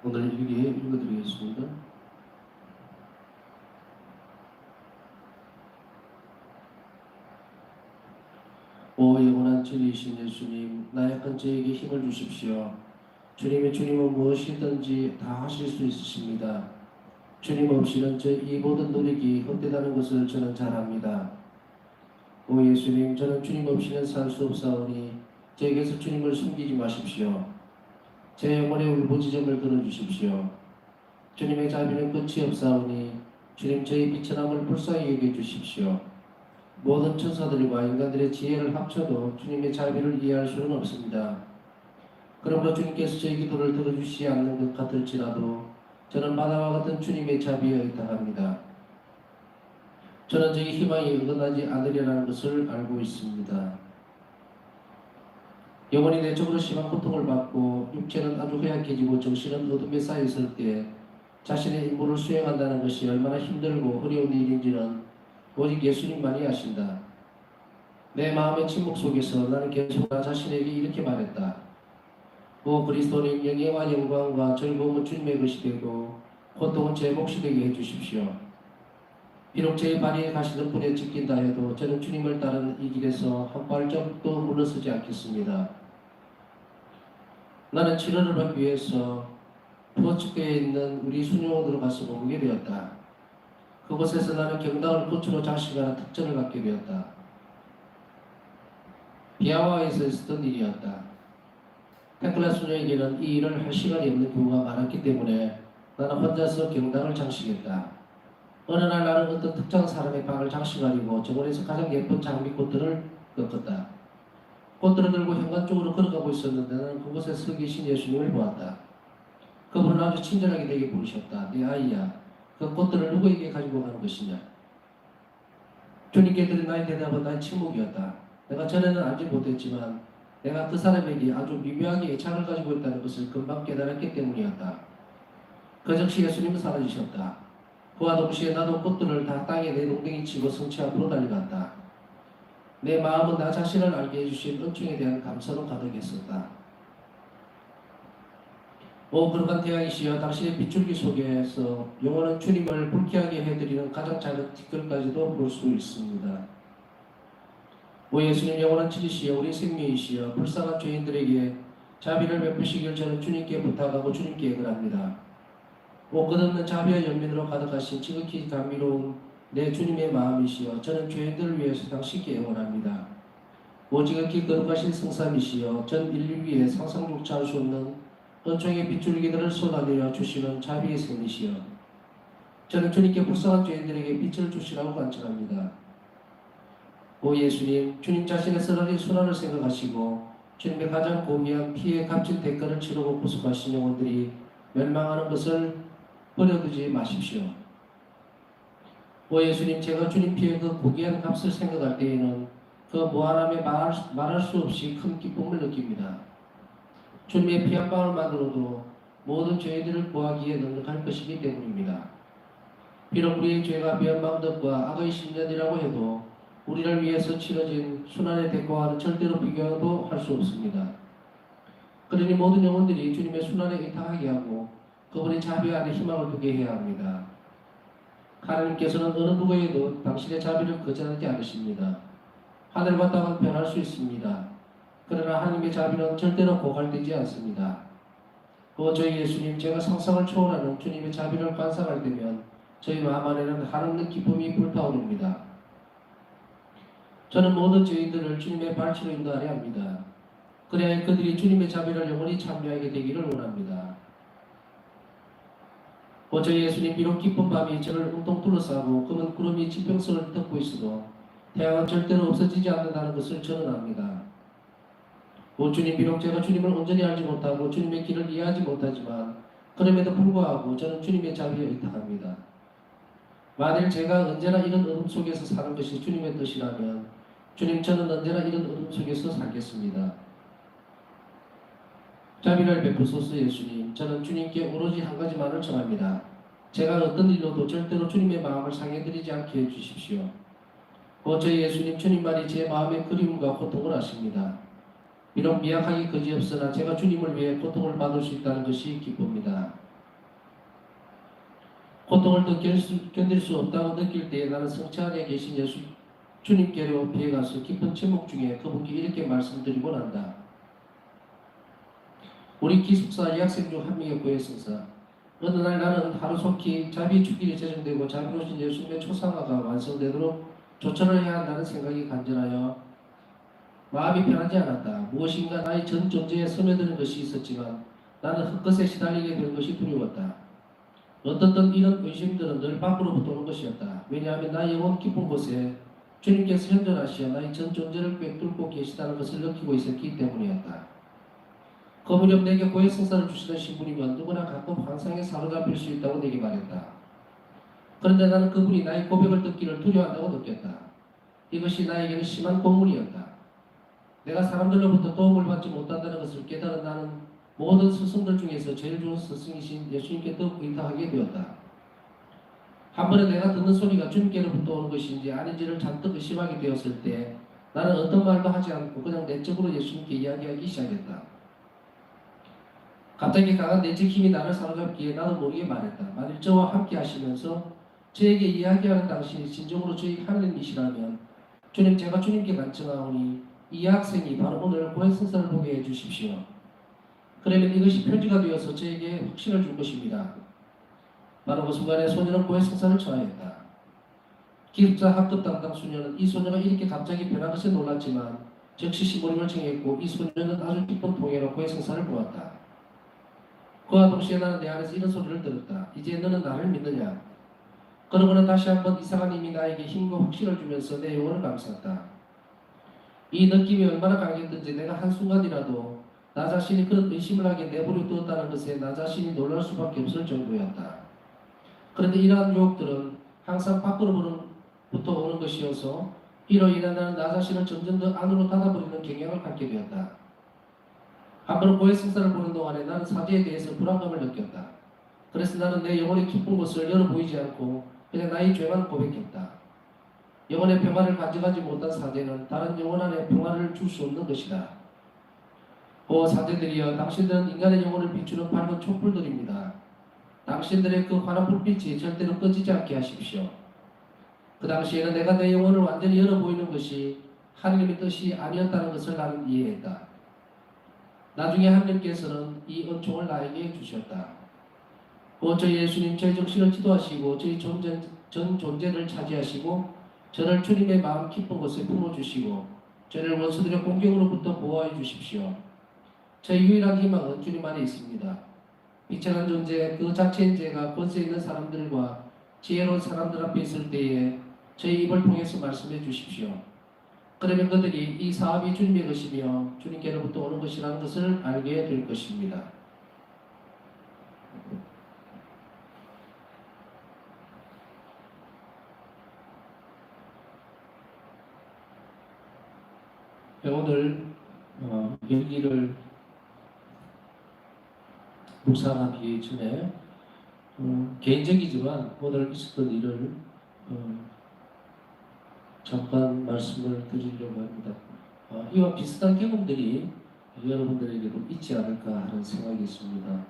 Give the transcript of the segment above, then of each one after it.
오늘 일기에 읽어드리겠습니다. 오 영원한 진리이신 예수님, 나약한 저에게 힘을 주십시오. 주님은 무엇이든지 다 하실 수 있으십니다. 주님 없이는 이 모든 노력이 헛되다는 것을 저는 잘 압니다. 오 예수님, 저는 주님 없이는 살 수 없사오니 저에게서 주님을 숨기지 마십시오. 제 영혼의 울부짖음을 들어주십시오. 주님의 자비는 끝이 없사오니 주님 저희 비천함을 불쌍히 여겨주십시오. 모든 천사들과 인간들의 지혜를 합쳐도 주님의 자비를 이해할 수는 없습니다. 그러므로 주님께서 저희 기도를 들어주시지 않는 것 같을지라도 저는 바다와 같은 주님의 자비에 의탁합니다. 저는 저희 희망이 응답하지 않으리라는 것을 알고 있습니다. 영혼이 내적으로 심한 고통을 받고 육체는 아주 허약해지고 정신은 어둠에 쌓여 있을 때 자신의 임무를 수행한다는 것이 얼마나 힘들고 어려운 일인지는 오직 예수님만이 아신다. 내 마음의 침묵 속에서 나는 계속 나 자신에게 이렇게 말했다. 오 그리스도님, 영예와 영광과 즐거움은 주님의 것이 되고 고통은 제 몫이 되게 해주십시오. 비록 제 발이 가시는 분에 찢긴다 해도 저는 주님을 따르는 이 길에서 한 발짝도 물러서지 않겠습니다. 나는 치료를 받기 위해서 포츠교에 있는 우리 수녀원으로 가서 머무게 되었다. 그곳에서 나는 경당을 꽃으로 장식하는 특전을 갖게 되었다. 비아와에서 있었던 일이었다. 테클라 수녀에게는 이 일을 할 시간이 없는 경우가 많았기 때문에 나는 혼자서 경당을 장식했다. 어느 날 나는 어떤 특정 사람의 방을 장식하려고 정원에서 가장 예쁜 장미꽃들을 꺾었다. 꽃들을 들고 현관 쪽으로 걸어가고 있었는데 나는 그곳에 서 계신 예수님을 보았다. 그분은 아주 친절하게 내게 부르셨다. 내 아이야, 그 꽃들을 누구에게 가지고 가는 것이냐? 주님께 드린 나의 대답은 나의 침묵이었다. 내가 전에는 알지 못했지만 내가 그 사람에게 아주 미묘하게 애착을 가지고 있다는 것을 금방 깨달았기 때문이었다. 그 즉시 예수님은 사라지셨다. 그와 동시에 나도 꽃들을 다 땅에 내동댕이 치고 성체 앞으로 달려갔다. 내 마음은 나 자신을 알게 해주신 은총에 대한 감사로 가득했었다. 오 거룩한 태양이시여, 당신의 빗줄기 속에서 영원한 주님을 불쾌하게 해드리는 가장 작은 티끌까지도 볼 수 있습니다. 오 예수님, 영원한 진리시여, 우리 생명이시여, 불쌍한 죄인들에게 자비를 베푸시길 저는 주님께 부탁하고 주님께 애걸합니다. 오 끝없는 자비와 연민으로 가득하신 지극히 감미로운 내 주님의 마음이시여, 저는 죄인들을 위해서 당신께 애원합니다. 오 지극히 거룩하신 성삼이시여, 전 인류 위에 상상조차 할 수 없는 은총의 빗줄기들을 쏟아내려 주시는 자비의 샘이시여, 저는 주님께 불쌍한 죄인들에게 빛을 주시라고 간청합니다. 오 예수님, 주님 자신의 쓰러진 순환을 생각하시고 주님의 가장 고귀한 피에 값진 대가를 치르고 구속하신 영혼들이 멸망하는 것을 버려두지 마십시오. 오 예수님, 제가 주님 피에 그 고귀한 값을 생각할 때에는 그 무한함에 말할 수 없이 큰 기쁨을 느낍니다. 주님의 피 한 방울만으로도 모든 죄들을 구하기에 넉넉할 것이기 때문입니다. 비록 우리의 죄가 변방덕과 악의 신전이라고 해도 우리를 위해서 치러진 순환의 대가와는 절대로 비교도 할 수 없습니다. 그러니 모든 영혼들이 주님의 순환에 의탁하게 하고 그분의 자비 안에 희망을 두게 해야 합니다. 하나님께서는 어느 누구에도 당신의 자비를 거절하지 않으십니다. 하늘과 땅은 변할 수 있습니다. 그러나 하나님의 자비는 절대로 고갈되지 않습니다. 저희 예수님, 제가 상상을 초월하는 주님의 자비를 관상할 때면 저희 마음 안에는 한없는 기쁨이 불타오릅니다. 저는 모든 죄인들을 주님의 발치로 인도하려 합니다. 그래야 그들이 주님의 자비를 영원히 참여하게 되기를 원합니다. 저희 예수님, 비록 깊은 밤이 저를 웅덩 둘러싸고 검은 구름이 지평선을 덮고 있어도 태양은 절대로 없어지지 않는다는 것을 저는 압니다. 주님, 비록 제가 주님을 온전히 알지 못하고 주님의 길을 이해하지 못하지만 그럼에도 불구하고 저는 주님의 자비에 의탁합니다. 만일 제가 언제나 이런 어둠 속에서 사는 것이 주님의 뜻이라면 주님, 저는 언제나 이런 어둠 속에서 살겠습니다. 자비를 베푸소서 예수님, 저는 주님께 오로지 한 가지만을 청합니다. 제가 어떤 일로도 절대로 주님의 마음을 상해드리지 않게 해주십시오. 저희 예수님, 주님만이 제 마음의 그리움과 고통을 아십니다. 비록 미약하기 그지없으나 제가 주님을 위해 고통을 받을 수 있다는 것이 기쁩니다. 고통을 더 견딜 수 없다고 느낄 때에 나는 성체 안에 계신 예수 주님께로 피해가서 깊은 침묵 중에 그분께 이렇게 말씀드리곤 한다. 우리 기숙사 여학생 중 한 명의 고해성사. 어느 날 나는 하루속히 자비 주길이 제정되고 자비로신 예수님의 초상화가 완성되도록 조처를 해야 한다는 생각이 간절하여 마음이 편하지 않았다. 무엇인가 나의 전 존재에 스며드는 것이 있었지만 나는 흙것에 시달리게 된 것이 두려웠다. 어떻든 이런 의심들은 늘 밖으로부터 오는 것이었다. 왜냐하면 나의 영혼 깊은 곳에 주님께서 현존하시어 나의 전 존재를 꿰뚫고 계시다는 것을 느끼고 있었기 때문이었다. 그 무렵 내게 고해 성사를 주시던 신부님은 누구나 가끔 환상에 사로잡힐 수 있다고 내게 말했다. 그런데 나는 그분이 나의 고백을 듣기를 두려워한다고 느꼈다. 이것이 나에게는 심한 공문이었다. 내가 사람들로부터 도움을 받지 못한다는 것을 깨달은 나는 모든 스승들 중에서 제일 좋은 스승이신 예수님께 더욱 의탁하게 되었다. 한 번에 내가 듣는 소리가 주님께로부터 오는 것인지 아닌지를 잔뜩 의심하게 되었을 때 나는 어떤 말도 하지 않고 그냥 내적으로 예수님께 이야기하기 시작했다. 갑자기 강한 내적 힘이 나를 사로잡기에 나도 모르게 말했다. 만일 저와 함께 하시면서 저에게 이야기하는 당신이 진정으로 저희 하느님이시라면 주님, 제가 주님께 간청하오니 이 학생이 바로 오늘 고해성사를 보게 해주십시오. 그러면 이것이 표지가 되어서 저에게 확신을 줄 것입니다. 바로 그 순간에 소녀는 고해성사를 처하였다. 기숙사 학급 담당 수녀는 이 소녀가 이렇게 갑자기 변한 것에 놀랐지만 즉시 시부름을 청했고 이 소녀는 아주 기쁜 통해로 고해성사를 보았다. 그와 동시에 나는 내 안에서 이런 소리를 들었다. 이제 너는 나를 믿느냐? 그러고는 다시 한번 이사가님이 나에게 힘과 확신을 주면서 내 영혼을 감쌌다. 이 느낌이 얼마나 강했든지 내가 한순간이라도 나 자신이 그런 의심을 하게 내버려 두었다는 것에 나 자신이 놀랄 수밖에 없을 정도였다. 그런데 이러한 유혹들은 항상 밖으로부터 오는 것이어서 이로 인해 나는 나 자신을 점점 더 안으로 닫아버리는 경향을 갖게 되었다. 한번 고해성사를 보는 동안에 나는 사제에 대해서 불안감을 느꼈다. 그래서 나는 내 영혼의 깊은 곳을 열어 보이지 않고 그냥 나의 죄만 고백했다. 영혼의 평화를 가져가지 못한 사제는 다른 영혼 안에 평화를 줄 수 없는 것이다. 오 사제들이여, 당신들은 인간의 영혼을 비추는 밝은 촛불들입니다. 당신들의 그 환한 불빛이 절대로 꺼지지 않게 하십시오. 그 당시에는 내가 내 영혼을 완전히 열어 보이는 것이 하나님의 뜻이 아니었다는 것을 나는 이해했다. 나중에 하나님께서는 이 은총을 나에게 주셨다. 저희 예수님 제 정신을 지도하시고 저희 전 존재를 차지하시고 저를 주님의 마음 깊은 곳에 품어주시고 저를 원수들의 공격으로부터 보호해 주십시오. 저희 유일한 희망은 주님 안에 있습니다. 비천한 존재 그 자체인 제가 권세 있는 사람들과 지혜로운 사람들 앞에 있을 때에 저희 입을 통해서 말씀해 주십시오. 그러면 그들이 이 사업이 주님의 것이며 주님께로부터 오는 것이라는 것을 알게 될 것입니다. 오늘 일기를 묵상하기 전에 개인적이지만 오늘 있었던 일을 잠깐 말씀을 드리려고 합니다. 이와 비슷한 경험들이 여러분들에게도 있지 않을까 하는 생각이 있습니다.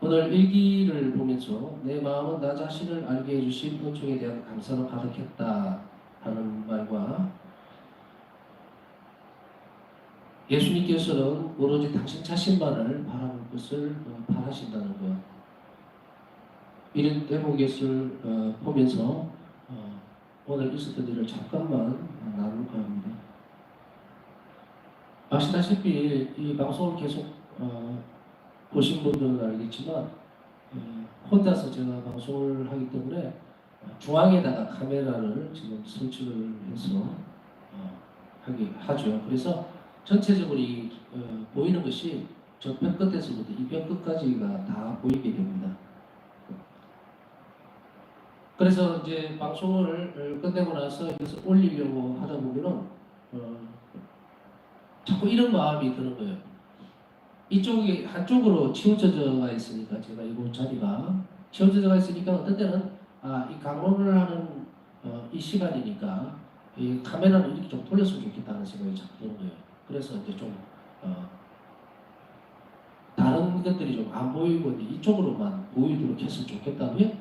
오늘 일기를 보면서 내 마음은 나 자신을 알게 해주신 은총에 대한 감사로 가득했다 하는 말과 예수님께서는 오로지 당신 자신만을 바라볼 것을 바라신다는 것. 이런 대목을 보면서 오늘 있었던 일을 잠깐만 나눌까 합니다. 아시다시피 이 방송을 계속 보신 분들은 알겠지만 혼자서 제가 방송을 하기 때문에 중앙에다가 카메라를 지금 설치를 해서 하죠. 그래서 전체적으로 보이는 것이 저 벽 끝에서부터 이 벽 끝까지가 다 보이게 됩니다. 그래서 이제 방송을 끝내고 나서 여기서 올리려고 하다 보면은 자꾸 이런 마음이 드는 거예요. 이쪽이 한쪽으로 치우쳐져가 있으니까 제가 이곳 자리가 치우쳐져가 있으니까 어떤 때는 이 강론을 하는 이 시간이니까 이 카메라를 이렇게 좀 돌렸으면 좋겠다는 생각이 자꾸 드는 거예요. 그래서 이제 좀 다른 이것들이 좀 안 보이고 이쪽으로만 보이도록 했으면 좋겠다. 왜?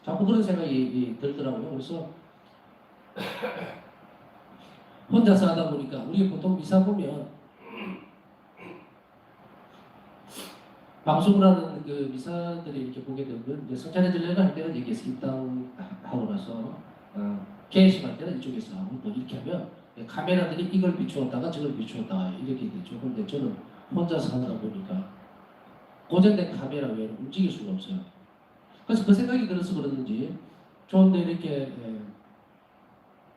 자꾸 그런 생각이 들더라고요. 그래서 혼자서 하다 보니까 우리 보통 미사 보면 방송을 하는 그 미사들이 이렇게 보게 되면 이제 성찬에 들려가 할 때는 여기에서 입당하고 나서 개회식 때는 이쪽에서 하고 또 이렇게 하면 카메라들이 이걸 비추었다가 저걸 비추었다가 이렇게 되죠. 그런데 저는 혼자서 하다 보니까 고정된 카메라 외에는 움직일 수가 없어요. 그래서 그 생각이 들어서 그러는지 좀 더 이렇게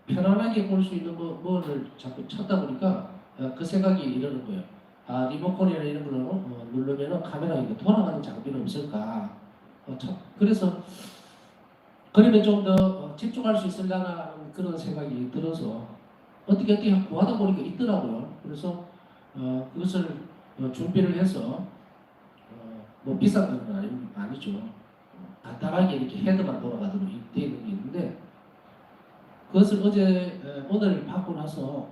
편안하게 볼 수 있는 뭐를 자꾸 찾다 보니까 그 생각이 이러는 거예요. 아, 리모컨이나 이런 걸로 누르면 카메라가 돌아가는 장비는 없을까? 그래서 그러면 좀 더 집중할 수 있으려나 그런 생각이 들어서 어떻게 구하다 보니까 있더라고요. 그래서 그것을 준비를 해서 뭐 비싼 건 아니죠. 간단하게 이렇게 헤드만 돌아가도록 되어 있는 게 있는데 그것을 오늘 받고 나서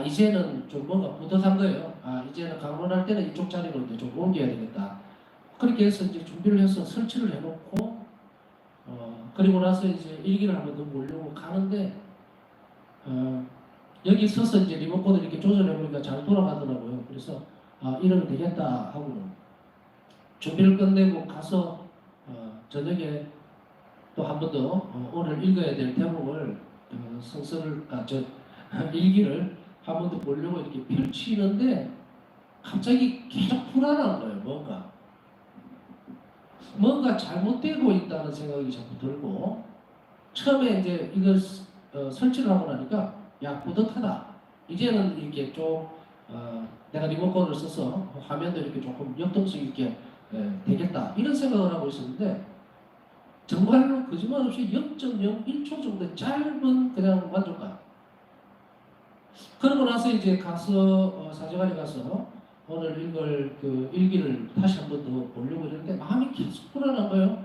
이제는 좀 뭔가 뿌듯한 거예요. 이제는 강론할 때는 이쪽 자리로 이제 좀 옮겨야 되겠다. 그렇게 해서 이제 준비를 해서 설치를 해놓고 그리고 나서 이제 일기를 한번 더 보려고 가는데 여기 서서 이제 리모컨을 이렇게 조절해 보니까 잘 돌아가더라고요. 그래서 이러면 되겠다 하고는 준비를 끝내고 가서 저녁에 또 한 번 더 오늘 읽어야 될 대목을 성서를 일기를 한 번 더 보려고 이렇게 펼치는데 갑자기 계속 불안한 거예요. 뭔가 잘못되고 있다는 생각이 자꾸 들고 처음에 이제 이걸 설치를 하고 나니까 뿌듯하다. 이제는 이렇게 좀 내가 리모컨을 써서 화면도 이렇게 조금 역동성 있게 되겠다 이런 생각을 하고 있었는데 정말로 거짓말 없이 0.01초 정도 짧은 그냥 만족감. 그러고 나서 이제 가서 사제관에 가서 오늘 읽을 그 일기를 다시 한 번 더 보려고 했는데 마음이 계속 불안한 거예요.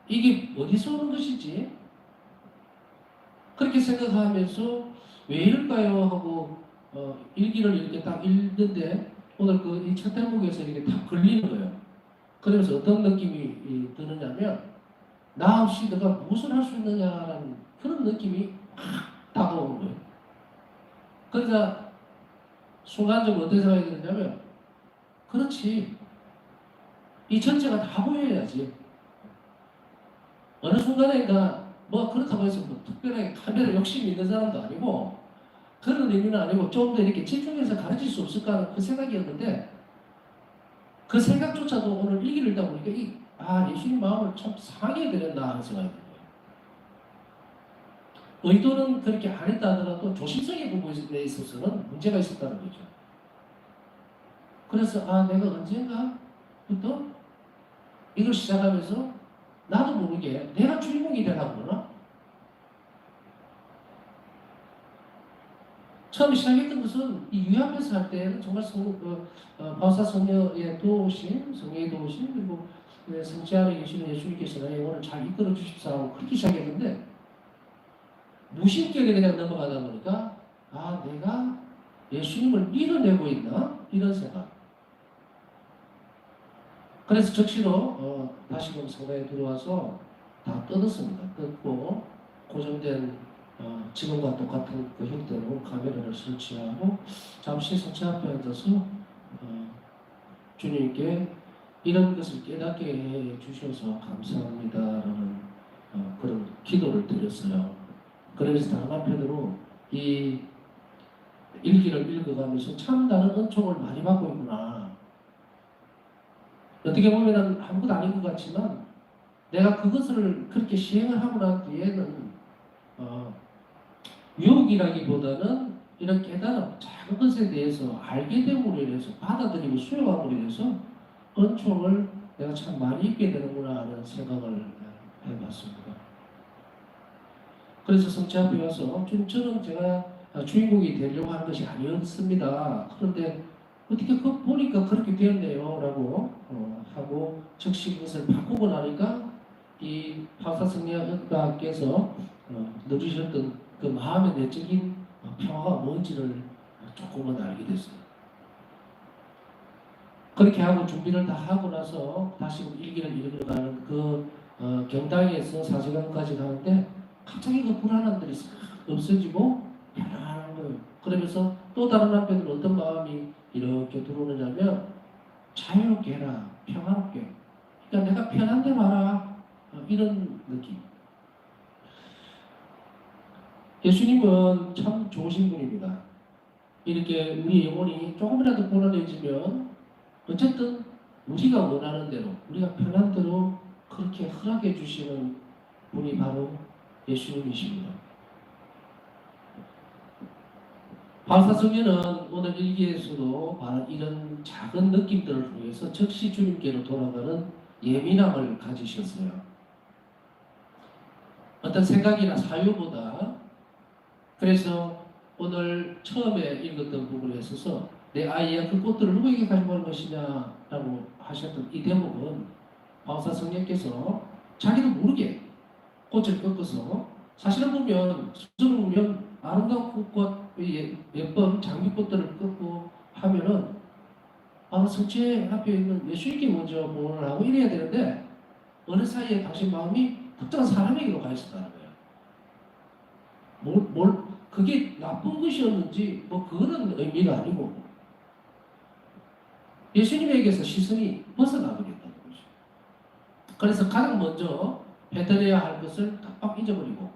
이게 어디서 오는 것이지? 그렇게 생각하면서 왜 이럴까요? 하고 일기를 이렇게 딱 읽는데 오늘 그 이 첫 대목에서 이렇게 딱 걸리는 거예요. 그러면서 어떤 느낌이 드느냐면 나 없이 내가 무엇을 할 수 있느냐라는 그런 느낌이 확 다가오는 거예요. 그러니까 순간적으로 어떤 생각이 드냐면 그렇지 이 전체가 다 보여야지. 어느 순간에가 뭐 그렇다고 해서 뭐 특별하게 카메라 욕심이 있는 사람도 아니고 그런 의미는 아니고 좀 더 이렇게 집중해서 가르칠 수 없을까 하는 그 생각이었는데 그 생각조차도 오늘 일기를 읽다 보니까 예수님 마음을 참 상하게 드렸나 하는 생각이 들어요. 의도는 그렇게 안 했다 하더라도 조심성의 부분에 있어서는 문제가 있었다는 거죠. 그래서 내가 언젠가부터 이걸 시작하면서 나도 모르게 내가 주인공이 되나 보구나. 처음 시작했던 것은 이 유학에서 할 때는 정말 바우사 성녀의 도우심, 성령의 도우심 그리고 성지 안에 계시는 예수님께서 나의 영혼을 잘 이끌어 주십사 하고 그렇게 시작했는데 무심결에 그냥 넘어가다 보니까 내가 예수님을 밀어내고 있나? 이런 생각. 그래서 적시로 다시금 성당에 들어와서 다 뜯었습니다. 뜯고 고정된 지금과 똑같은 그 형태로 카메라를 설치하고 잠시 성체 앞에 앉아서 주님께 이런 것을 깨닫게 해 주셔서 감사합니다라는 그런 기도를 드렸어요. 그래서 다른 한편으로 이 일기를 읽어가면서 참 나는 은총을 많이 받고 있구나. 어떻게 보면 아무것도 아닌 것 같지만 내가 그것을 그렇게 시행을 하고 난 뒤에는 유혹이라기보다는 이런 깨달음, 작은 것에 대해서 알게 됨으로 인해서 받아들이고 수용함으로 인해서 은총을 내가 참 많이 입게 되는구나 하는 생각을 해봤습니다. 그래서 성체 앞에 와서 저는 제가 주인공이 되려고 하는 것이 아니었습니다. 그런데 어떻게 보니까 그렇게 되었네요 라고 하고 즉시 그것을 바꾸고 나니까 이 파사 성령께서 누리셨던 그 마음의 내적인 평화가 뭔지를 조금은 알게 됐어요. 그렇게 하고 준비를 다 하고 나서 다시 일기를 읽어가는 그 경당에서 사제강까지 가는데 갑자기 그 불안함들이 싹 없어지고 편안한 거예요. 그러면서 또 다른 한편으로 어떤 마음이 이렇게 들어오느냐면 자유롭게 해라, 평화롭게. 그러니까 내가 편한 대로 하라, 이런 느낌. 예수님은 참 좋으신 분입니다. 이렇게 우리 영혼이 조금이라도 불안해지면 어쨌든 우리가 원하는 대로, 우리가 편한 대로 그렇게 허락해 주시는 분이 바로 예수님이십니다. 바울사성에는 오늘 일기에서도 바로 이런 작은 느낌들을 통해서 즉시 주님께로 돌아가는 예민함을 가지셨어요. 어떤 생각이나 사유보다. 그래서 오늘 처음에 읽었던 부분에 있어서 내 아이야 그 꽃들을 누구에게 가지고 가는 것이냐라고 하셨던 이 대목은 바울사 성령께서 자기도 모르게 꽃을 꺾어서, 사실은 보면 수술을 보면 아름다운 꽃과 예쁜 장미꽃들을 꺾고 하면은 성체 앞에 있는 예수님께 먼저 봉헌을 하고 이래야 되는데 어느 사이에 당신 마음이 특정한 사람에게로 가 있었다는 거예요. 그게 나쁜 것이었는지 뭐 그거는 의미가 아니고 예수님에게서 시선이 벗어나버렸다는 거죠. 그래서 가장 먼저 해드려야 할 것을 깜빡 잊어버리고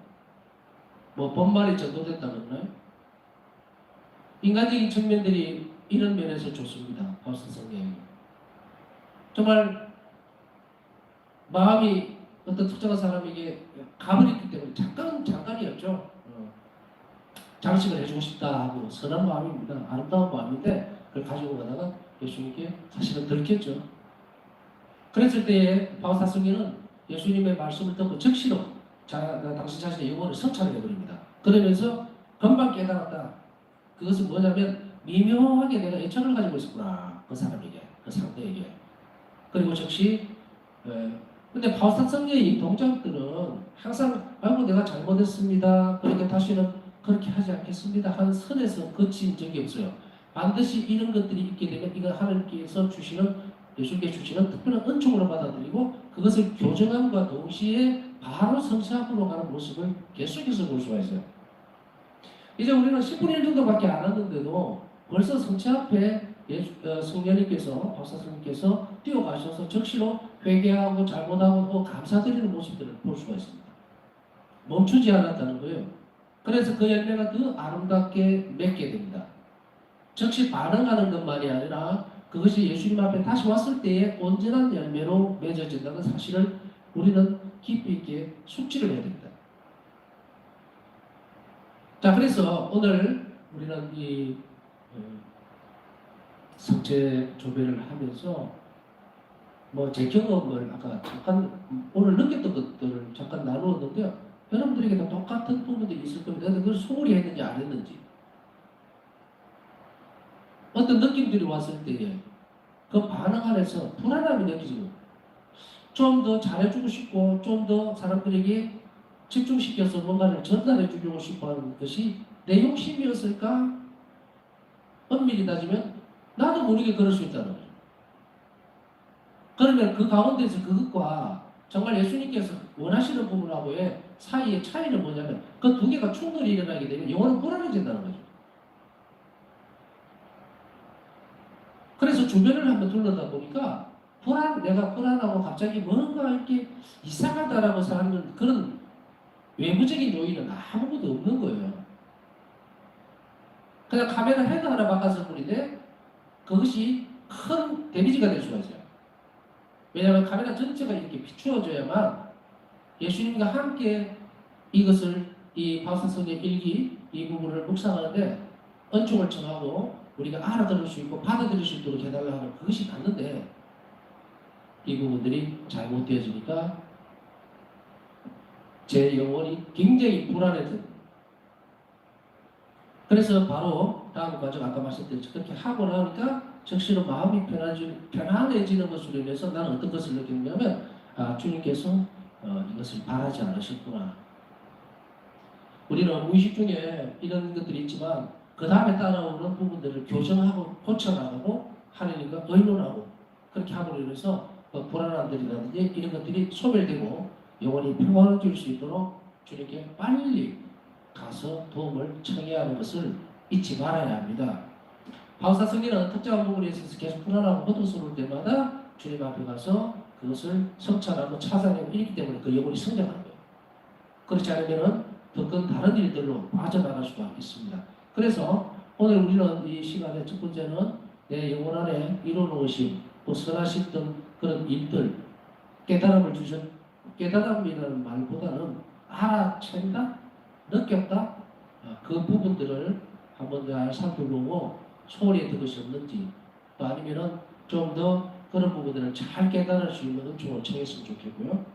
뭐 본말이 전도됐다 그러나요? 인간적인 측면들이 이런 면에서 좋습니다. 바울사 성경이 정말 마음이 어떤 특정한 사람에게 가버렸기 때문에 잠깐이었죠. 장식을 해주고 싶다 하고 선한 마음입니다. 아름다운 마음인데 그걸 가지고 가다가 예수님께 사실은 들켰죠. 그랬을 때에 바울사 성경은 예수님의 말씀을 듣고 즉시로 당신 자신의 영혼을 성찰해버립니다. 그러면서 금방 깨달았다. 그것은 뭐냐면 미묘하게 내가 애착을 가지고 있었구나. 그 사람에게, 그 상대에게. 그리고 즉시 근데 바울사 성경의 이 동작들은 항상 아이고 내가 잘못했습니다. 그러니까 다시는 그렇게 하지 않겠습니다. 한 선에서 거친 적이 없어요. 반드시 이런 것들이 있게 되면 이건 하나님께서 주시는, 예수님께 주시는 특별한 은총으로 받아들이고 그것을 교정함과 동시에 바로 성체 앞으로 가는 모습을 계속해서 볼 수가 있어요. 이제 우리는 10분의 1 정도밖에 안 왔는데도 벌써 성체 앞에 성령님께서, 박사님께서 뛰어가셔서 적시로 회개하고 잘못하고 또 감사드리는 모습들을 볼 수가 있습니다. 멈추지 않았다는 거예요. 그래서 그 열매가 더 아름답게 맺게 됩니다. 즉시 반응하는 것만이 아니라 그것이 예수님 앞에 다시 왔을 때에 온전한 열매로 맺어진다는 사실을 우리는 깊이 있게 숙지를 해야 됩니다. 자, 그래서 오늘 우리는 이 성체 조배를 하면서 뭐 제 경험을 아까 잠깐 오늘 느꼈던 것들을 잠깐 나누었는데요. 여러분들에게도 똑같은 부분들이 있을 겁니다. 근데 그걸 소홀히 했는지 안 했는지, 어떤 느낌들이 왔을 때에 그 반응 안에서 불안함이 느껴지고 좀 더 잘해주고 싶고 좀 더 사람들에게 집중시켜서 뭔가를 전달해 주려고 싶어하는 것이 내 욕심이었을까? 엄밀히 따지면 나도 모르게 그럴 수 있다는 거죠. 그러면 그 가운데서 그것과 정말 예수님께서 원하시는 부분하고의 사이의 차이는 뭐냐면 그 두 개가 충돌이 일어나게 되면 영혼은 불안해진다는 거죠. 그래서 주변을 한번 둘러다 보니까 내가 불안하고 갑자기 뭔가 이렇게 이상하다라고 하는 그런 외부적인 요인은 아무것도 없는 거예요. 그냥 카메라 헤드 하나 바꿨을 뿐인데 그것이 큰 데미지가 될 수가 있어요. 왜냐하면 카메라 전체가 이렇게 비추어져야만 예수님과 함께 이것을, 이 바울사성의 일기 이 부분을 묵상하는데 은총을 청하고 우리가 알아들을 수 있고 받아들일 수 있도록 해달라 하는 그것이 맞는데 이 부분들이 잘못되어지니까 제 영혼이 굉장히 불안해져요. 그래서 바로 다음 과정 아까 말씀드렸죠. 그렇게 하고 나니까 즉시로 마음이 편안해지는 것으로 인해서 나는 어떤 것을 느끼냐면 주님께서 이것을 바라지 않으셨구나. 우리는 무의식 중에 이런 것들이 있지만 그 다음에 따라오는 부분들을 교정하고 고쳐나가고 하느님과 의논하고 그렇게 함으로 인해서 불안함들이라든지 이런 것들이 소멸되고 영혼이 평안해질 수 있도록 주님께 빨리 가서 도움을 청해야 하는 것을 잊지 말아야 합니다. 바울사 성경은 특정한 부분에 있어서 계속 불안하고 고통스러울 때마다 주님 앞에 가서 그것을 성찰하고 찾아내고 이기 때문에 그 영혼이 성장하는 거예요. 그렇지 않으면 더 큰 다른 일들로 빠져나갈 수가 있습니다. 그래서 오늘 우리는 이 시간에 첫 번째는 내 영혼 안에 이루어놓으신 또 선하셨던 그런 일들 깨달음을 주셨 깨달음이라는 말보다는 알아챈다, 느꼈다 그 부분들을 한번 더 살펴보고 소홀히 했던 것이 없는지 또 아니면은 좀 더 그런 부분들을 잘 깨달을 수 있는 은총을 청했으면 좋겠고요.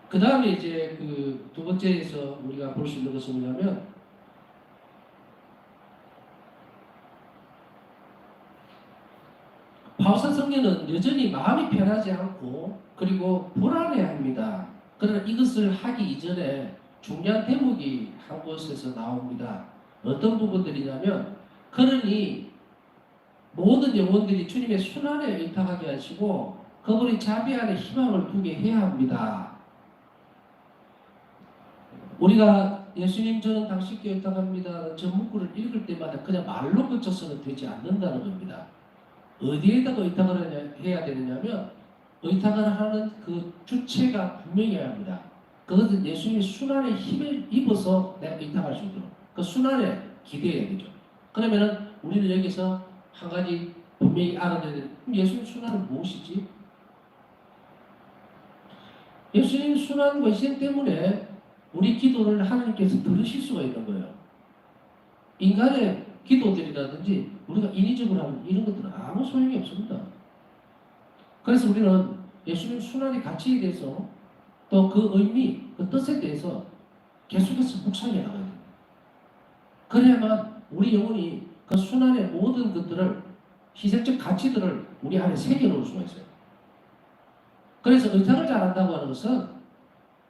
그 다음에 이제 그 두 번째에서 우리가 볼 수 있는 것은 뭐냐면 바울사 성령은 여전히 마음이 편하지 않고 그리고 불안해합니다. 그러나 이것을 하기 이전에 중요한 대목이 한 곳에서 나옵니다. 어떤 부분들이냐면 그러니 모든 영혼들이 주님의 순환에 의탁하게 하시고 그분의 자비 안에 희망을 두게 해야 합니다. 우리가 예수님 저는 당신께 의탁합니다. 저 문구를 읽을 때마다 그냥 말로 그쳐서는 되지 않는다는 겁니다. 어디에다가 의탁을 해야 되느냐면 의탁을 하는 그 주체가 분명해야 합니다. 그것은 예수님의 순환의 힘을 입어서 내가 의탁할 수 있도록 그 순환에 기대해야 되죠. 그러면은 우리는 여기서 한 가지 분명히 알아야 되는 예수님 순환은 무엇이지? 예수님 순환과 희생 때문에 우리 기도를 하나님께서 들으실 수가 있는 거예요. 인간의 기도들이라든지 우리가 인위적으로 하는 이런 것들은 아무 소용이 없습니다. 그래서 우리는 예수님 순환의 가치에 대해서 또 그 의미, 그 뜻에 대해서 계속해서 묵상해 나가야 됩니다. 그래야만 우리 영혼이 그 순환의 모든 것들을 희생적 가치들을 우리 안에 새겨놓을 수가 있어요. 그래서 의탁을 잘한다고 하는 것은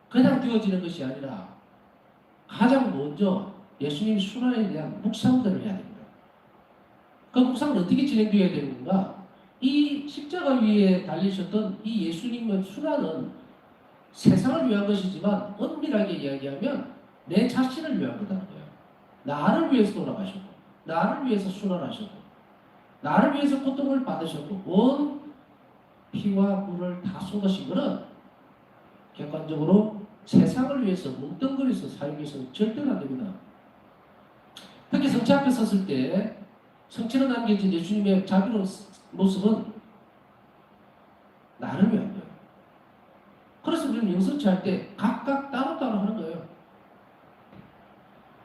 그냥 되어지는 것이 아니라 가장 먼저 예수님 순환에 대한 묵상들을 해야 됩니다. 그 묵상은 어떻게 진행되어야 되는 건가? 이 십자가 위에 달리셨던 이 예수님의 순환은 세상을 위한 것이지만 엄밀하게 이야기하면 내 자신을 위한 거라는 거예요. 나를 위해서 돌아가셨고 나를 위해서 순환하셨고 나를 위해서 고통을 받으셨고 온 피와 물을 다 쏟으신 것은 객관적으로 세상을 위해서 뭉뚱그려서 사용해서는 절대로 안 됩니다. 특히 성체 앞에 섰을 때 성체로 남겨진 예수님의 자비로운 모습은 나를 위한 거예요. 그래서 우리는 영성치 할 때 각각 따로따로 하는 거예요.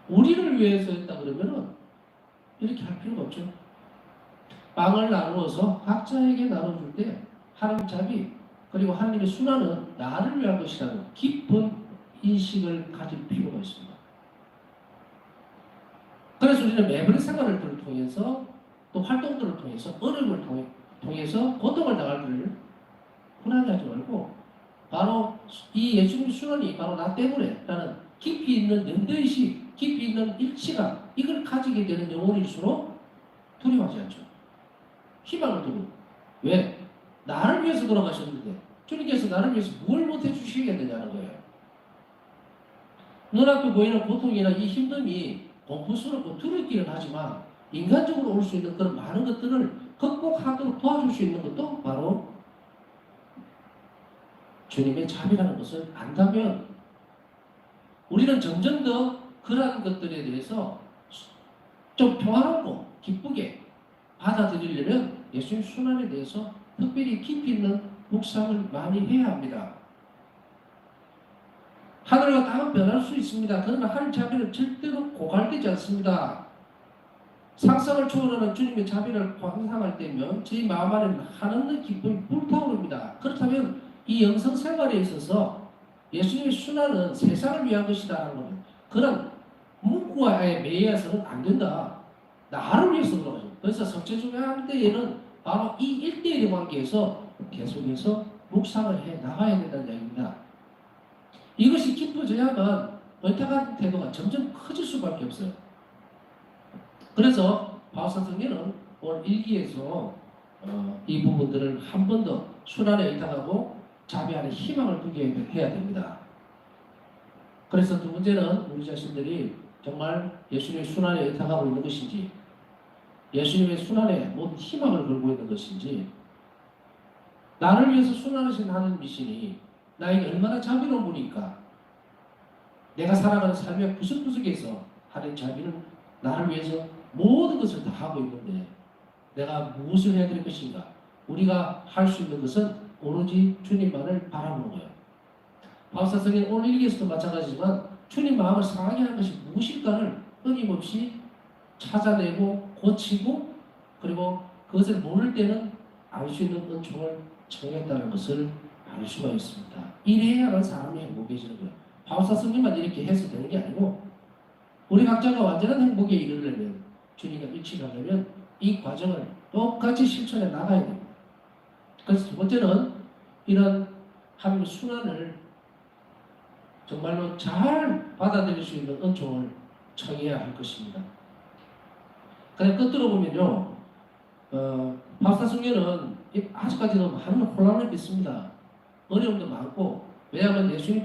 우리를 위해서 했다 그러면은 이렇게 할 필요가 없죠. 빵을 나누어서 각자에게 나눠줄 때 하나님 자비 그리고 하나님의 순환은 나를 위한 것이라는 깊은 인식을 가질 필요가 있습니다. 그래서 우리는 매번의 생활을 통해서 또 활동들을 통해서 어려움을 통해서 고통을 당할 때를 흔하게 하지 말고 바로 이 예수님 순환이 바로 나 때문에 라는 깊이 있는 연대의식 깊이 있는 일치감 이걸 가지게 되는 영혼일수록 두려워하지 않죠. 희망을 두고 왜? 나를 위해서 돌아가셨는데 주님께서 나를 위해서 뭘 못해 주시겠느냐는 거예요. 눈앞에 보이는 고통이나 이 힘듦이 공포스럽고 두렵기는 하지만 인간적으로 올 수 있는 그런 많은 것들을 극복하도록 도와줄 수 있는 것도 바로 주님의 자비라는 것을 안다면 우리는 점점 더 그러한 것들에 대해서 좀 평안하고 기쁘게 받아들이려면 예수님 순환에 대해서 특별히 깊이 있는 묵상을 많이 해야 합니다. 하늘과 땅은 변할 수 있습니다. 그러나 하늘 자비는 절대로 고갈되지 않습니다. 상상을 초월하는 주님의 자비를 상상할 때면 저희 마음 안에는 한없는 기쁨이 불타오릅니다. 그렇다면 이 영성 생활에 있어서 예수님의 순환은 세상을 위한 것이다라는 것은 그런 문구와의 매여서는 안 된다. 나를 위해서 돌아가죠. 그래서 성체중요할 때에는 바로 이 1대1의 관계에서 계속해서 묵상을 해 나가야 된다는 이야기입니다. 이것이 깊어져야만 의탁한 태도가 점점 커질 수밖에 없어요. 그래서 바울사 성경은 오늘 일기에서 이 부분들을 한 번 더 순환에 의탁하고 자비 안에 희망을 두게 해야 됩니다. 그래서 두 번째는 우리 자신들이 정말 예수님의 순환에 의탁하고 있는 것인지, 예수님의 순환에 모든 희망을 걸고 있는 것인지, 나를 위해서 순환하신 하는 미신이 나에게 얼마나 자비로운 분이니까, 내가 살아가는 삶의 구석구석에서 하는 자비는 나를 위해서 모든 것을 다 하고 있는데 내가 무엇을 해야 될 것인가? 우리가 할 수 있는 것은 오로지 주님만을 바라보는 거예요. 바울사성의 오늘 일기에서도 마찬가지지만 주님 마음을 상하게 하는 것이 무엇일까를 끊임없이 찾아내고 고치고, 그리고 그것을 모를 때는 알 수 있는 은총을 청했다는 것을 알 수가 있습니다. 이래야만 사람이 행복해지는 거예요. 바울사성님만 이렇게 해서 되는 게 아니고 우리 각자가 완전한 행복에 이르려면, 주님과 일치하려면 이 과정을 똑같이 실천해 나가야 됩니다. 그래서 두 번째는 이런 하나님의 순환을 정말로 잘 받아들일 수 있는 은총을 청해야 할 것입니다. 그냥 끝으로 보면요, 바울사성녀는 아직까지도 많은 혼란을 빚습니다. 어려움도 많고, 왜냐하면 예수님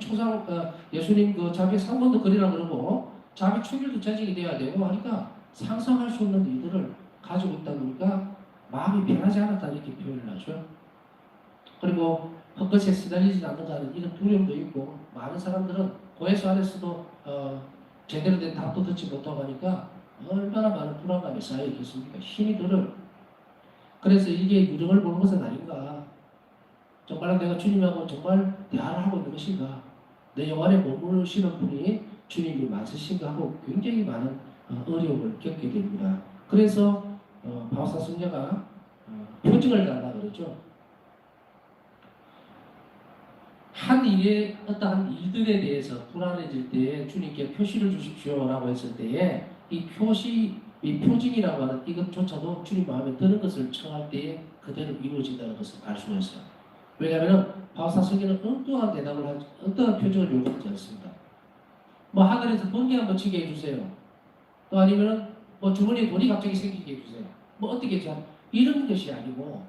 예수님 그 자비 상권도 그리라 그러고 자비 충일도 재직이 돼야 되고 하니까 상상할 수 없는 일들을 가지고 있다 보니까 마음이 변하지 않았다 이렇게 표현을 하죠. 그리고 헛것에 시달리지 않는가 하는 이런 두려움도 있고, 많은 사람들은 고해소 안에서도 제대로 된 답도 듣지 못하고 하니까 얼마나 많은 불안감이 쌓여 있겠습니까? 힘이 들어요. 그래서 이게 유령을 보는 것은 아닌가, 정말 내가 주님하고 정말 대화를 하고 있는 것인가, 내 영 안에 머무르시는 분이 주님이 맞으신가 하고 굉장히 많은 어려움을 겪게 됩니다. 그래서 바울사성녀가 표징을 달라 그러죠. 한 일에, 어떠한 일들에 대해서 불안해질 때에 주님께 표시를 주십시오라고 했을 때에 이 표징이라고 하는 이것조차도 주님 마음에 드는 것을 청할 때에 그대로 이루어진다는 것을 알 수가 있어요. 왜냐하면 바울사성녀는 엉뚱한 대답을 하지, 엉뚱한 표정을 요구하지 않습니다. 뭐 하늘에서 번개 한번 치게 해주세요. 또 아니면은 뭐 주머니에 돈이 갑자기 생기게 해주세요. 뭐 어떻게 해줘? 이런 것이 아니고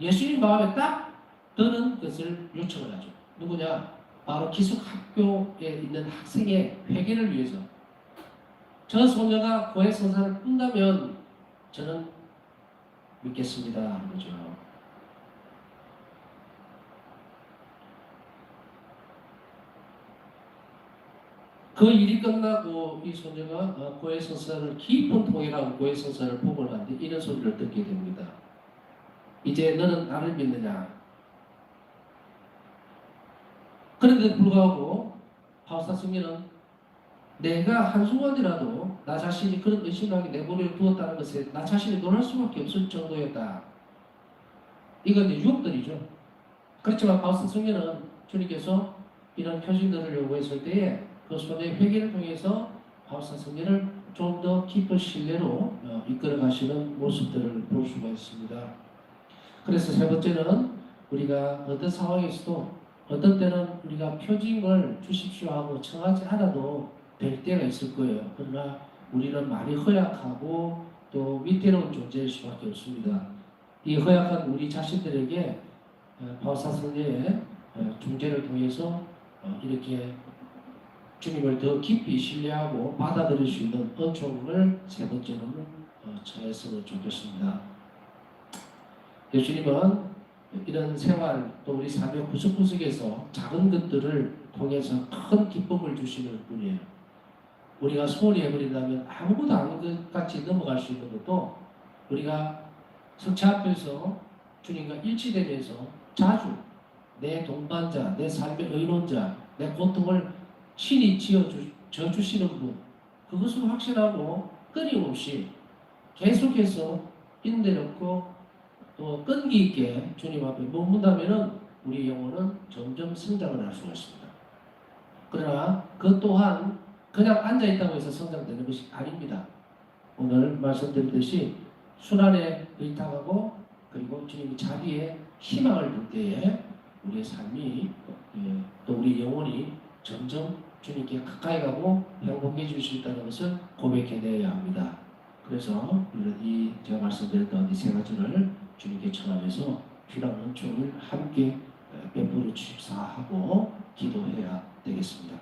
예수님 마음에 딱 드는 것을 요청을 하죠. 누구냐? 바로 기숙학교에 있는 학생의 회개를 위해서. 저 소녀가 고해 선사를 푼다면 저는 믿겠습니다 하는 거죠. 그 일이 끝나고 이 소녀가 고해 선사를 깊은 통일하고 고해 선사를 복을 한데 이런 소리를 듣게 됩니다. 이제 너는 나를 믿느냐? 그런데도 불구하고 바울사성녀는 내가 한순간이라도 나 자신이 그런 의심하게 내버려 두었다는 것에 나 자신이 놀랄 수밖에 없을 정도였다. 이건 이제 유혹들이죠. 그렇지만 바울사성녀는 주님께서 이런 표징들을 요구했을 때에 그 소녀의 회개를 통해서 바울사성녀를 좀 더 깊은 신뢰로 이끌어 가시는 모습들을 볼 수가 있습니다. 그래서 세 번째는 우리가 어떤 상황에서도 어떤 때는 우리가 표징을 주십시오 하고 청하지 않아도 될 때가 있을 거예요. 그러나 우리는 많이 허약하고 또 위태로운 존재일 수밖에 없습니다. 이 허약한 우리 자신들에게 바울사성녀의 중재를 통해서 이렇게 주님을 더 깊이 신뢰하고 받아들일 수 있는 은총을 세 번째로는 청했으면 좋겠습니다. 예수님은 이런 생활 또 우리 삶의 구석구석에서 작은 것들을 통해서 큰 기쁨을 주시는 분이에요. 우리가 소홀히 해버린다면 아무것도 아닌 것 같이 넘어갈 수 있는 것도 우리가 성체 앞에서 주님과 일치되면서 자주 내 동반자, 내 삶의 의논자, 내 고통을 신이 져주시는 분, 그것을 확신하고 끊임없이 계속해서 인내롭고 또 끈기 있게 주님 앞에 머문다면 우리 영혼은 점점 성장을 할 수가 있습니다. 그러나 그 또한 그냥 앉아있다고 해서 성장되는 것이 아닙니다. 오늘 말씀드렸듯이 순환에 의탁하고 그리고 주님이 자비에 희망을 줄 때에 우리의 삶이 또 우리 영혼이 점점 주님께 가까이 가고 행복해질 수 있다는 것을 고백해내야 합니다. 그래서 이 제가 말씀드렸던 이 세 가지를 주님께 청하면서 필요한 은총을 함께 베풀어 주십사하고 기도해야 되겠습니다.